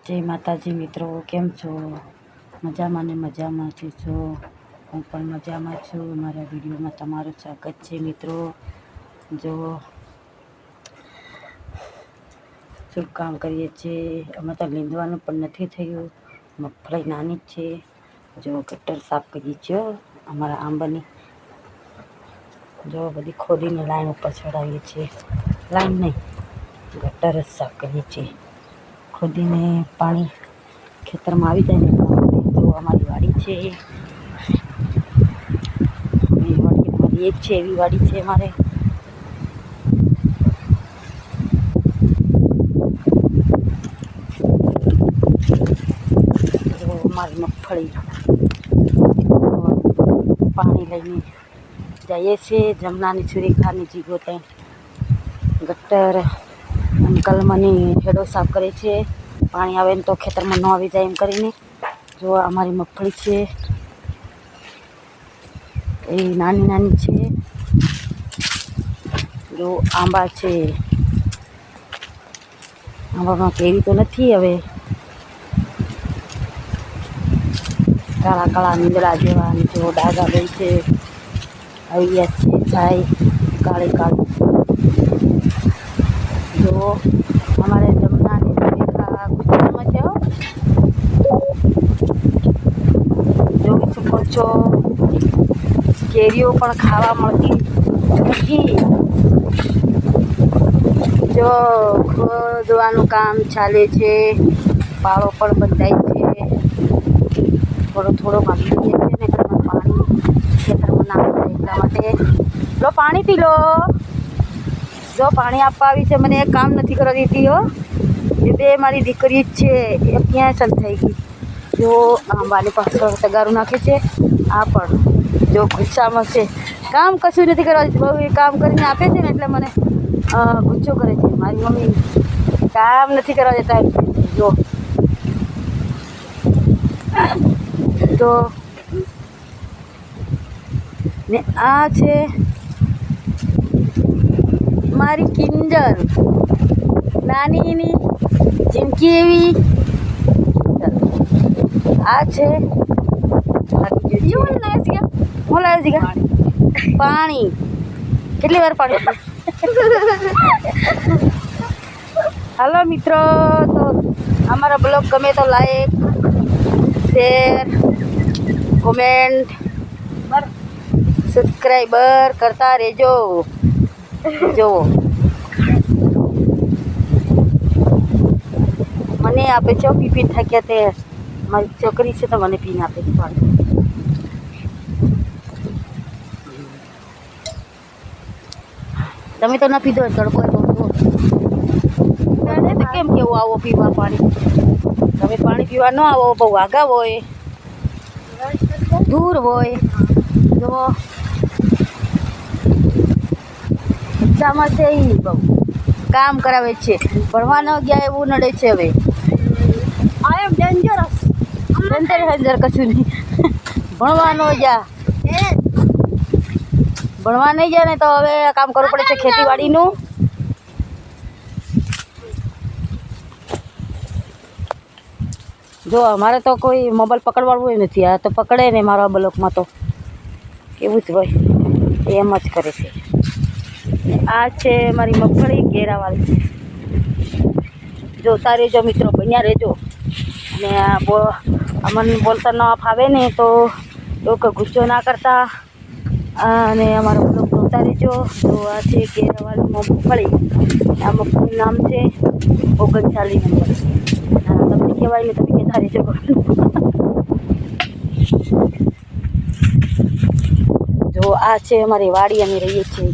जय माताजी मित्रों, केम छो? मजामां ने मजामां छो? हूँ पण मजामां छुं। मारा विडियो में तमारुं स्वागत छे मित्रों। जो शुभ काम करीए छे। अमे तो लींदवानुं पण नथी थयुं, मगफળી नानी छे। जो गटर साफ करीए छे अमारा आंबानी। जो बधी खोदीने लाइन पर चढ़ावीए छे। लाइन नहीं, गटर साफ करीए छे। खोदीने पाणी खेतर में आई जाए ने जो अमारी वाड़ी छे। वाड़ी एक छे एवी वाड़ी छे अमारे। जो अमारी मगफળી पाणी लईने जाइए छे जमनानी सुरेखानी जीगो ते गटर अंकल मनी हेडो साफ करे छे। पाणी आवे तो खेतर में न आवी जाए एम करीने। जो अमारी मगफળી छे ए नानी नानी छे। जो आंबा छे, आंबामां केरी तो नथी हवे, काळा काळा नींदड़ा जेवा जो डागा लई छे आई गया छे। छाई काળી काળી जो हमारे जमुना ने सुरेखा गुजरात में छे। जो छुपो छो केरीओ पण खावा मळती नथी। जो खोदवानुं काम चाले छे, पाळो पण बंधाय छे। थोड़ो थोड़ो भागी छे ने पाणी खेतर में नाखी जाए એટલા માટે લો पाणी पी लो। जो पाणी आपवा आवी छे मने काम नथी करवा देती हो। ये बे मारी दीकरी छे ए क्यां सन थई गई। जो आंबानी पाछळ तगारू नाखे छे। आ पण जो गुस्सामां छे, काम कशुं नथी करवा देती। बहु ए काम करीने आपे छे ने એટલે મને ગુસ્સો કરે છે। મારી મમ્મી કામ નથી કરવા દેતા એમ કહે છે। જો તો ને આ છે મારી કિંજલ નાનીની જિંદગી એવી। આ છે હું લાવ્યો છે પાણી। કેટલી વાર પાણી हेलो मित्रों, तो हमारा ब्लॉग गमे तो लाइक शेर कमेंट सब्सक्राइबर करता रहेजो। जो मने आपे छो पी थक्या ते मारी छोकरी छे तो मने पीने आपे छे पाणी। तमे तो न पीधो तड़को तो केम केवुं आवो पीवा पाणी? तमे पाणी पीवा न आवो, बहु आगा होय, दूर होय। जो बच्चामां छे ई बहु काम करावे छे, भणवा न गया एवुं नडे छे। हवे आई एम डेंजरस। डेंजर कशुं नहीं। भणवा न जा, भणवा नहीं जाए ने तो हवे काम करवुं पड़े छे खेतीवाड़ीनुं। जो अमारे तो कोई मोबाइल पकड़वाळुं नथी। आ तो पकड़े ने मारा ब्लॉक में तो केवुं ज होय, एम ज करे छे। आ छे मारी मगफળી घेरावाળી। जोता रहेजो मित्रों, बन्या रहेजो। ने अमने बोलता न फावे ने तो लोग गुस्सो ना करता। अने अमारो ब्लॉग जोता रहेजो। तो आ छे घेरावाળી मगफળી। आ मगफળીનું नाम छे 39 नंबर। તમને કહેવાય ને તમે કહેતા રહેજો। जो आ छे अमारी वाड़ी, अमे रहीए छीए।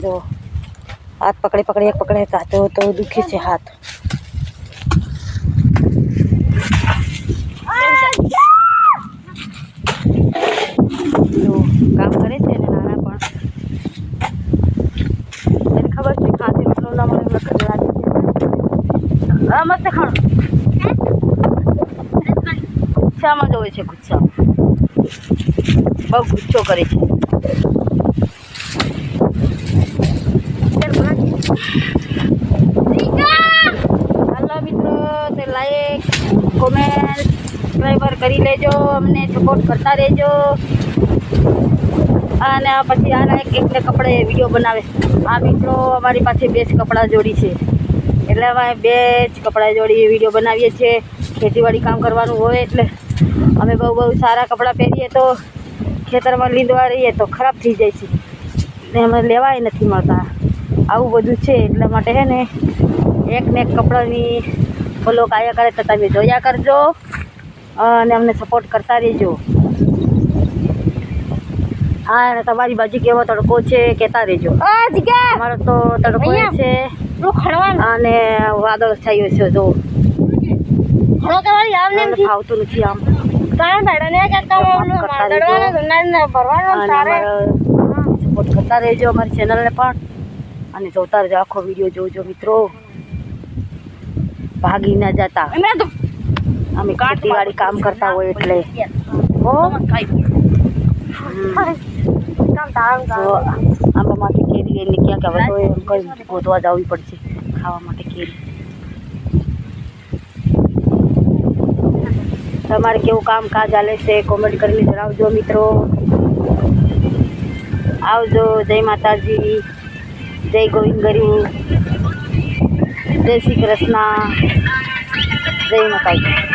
जो हाथ पकड़े पकड़े एक पकड़े तो दुखे छे हाथ। जो काम करे छे ने नाना पण तने खबर छे खाते मतलब ना મને લખત લાગે છે। આ મસ્ત ખાણો ગુસ્સામાં જોવે છે। ગુસ્સામાં બહુ ગુસ્સો કરે છે। Rica! કોમેન્ટ સબસ્ક્રાઈબર કરી લેજો, અમને સપોર્ટ કરતા રહેજો. અને પછી આના એકને કપડે વિડીયો બનાવે. આ મિત્રો અમારી પાસે 2 જ કપડાં જોડી છે, એટલે અમે 2 જ કપડાં જોડી વિડીયો બનાવીએ છીએ. ખેતીવાડી કામ કરવાનું હોય એટલે અમે બહુ સારા કપડાં પહેરીએ તો ખેતરમાં લીંદવા રહીએ તો ખરાબ થઈ જાય છે ને અમે લેવાય નથી મળતા. આવું બધું છે એટલા માટે હે ને એકને એક કપડાની ફોલો કાયા કરે તો તમે જોયા કરજો અને અમને સપોર્ટ કરતા રહેજો. હા, અને તમારી બાજુ કેવો તડકો છે કહેતા રહેજો. અમારો તો તડકો છે અને વાદળ છાયો છે. જો ફાવતું નથી આમ સપોર્ટ કરતા રહેજો અમારી ચેનલને પણ અને જોતા રહેજો. આખો વિડીયો જોજો મિત્રો, ભાગી ના જતા. અમે ખેતીવાડી કામ કરતા હોય એટલે આંબામાંથી કેરી લઈને ક્યાં હવે તો એમ કઈ ગોતવા જવી પડશે ખાવા માટે કેરી. તમારે કેવું કામકાજ ચાલે છે કોમેન્ટ કરીને જણાવજો મિત્રો. આવજો. જય માતાજી, જય ગોવિંદ ગરુ, જય શ્રી કૃષ્ણ, જય માતાજી.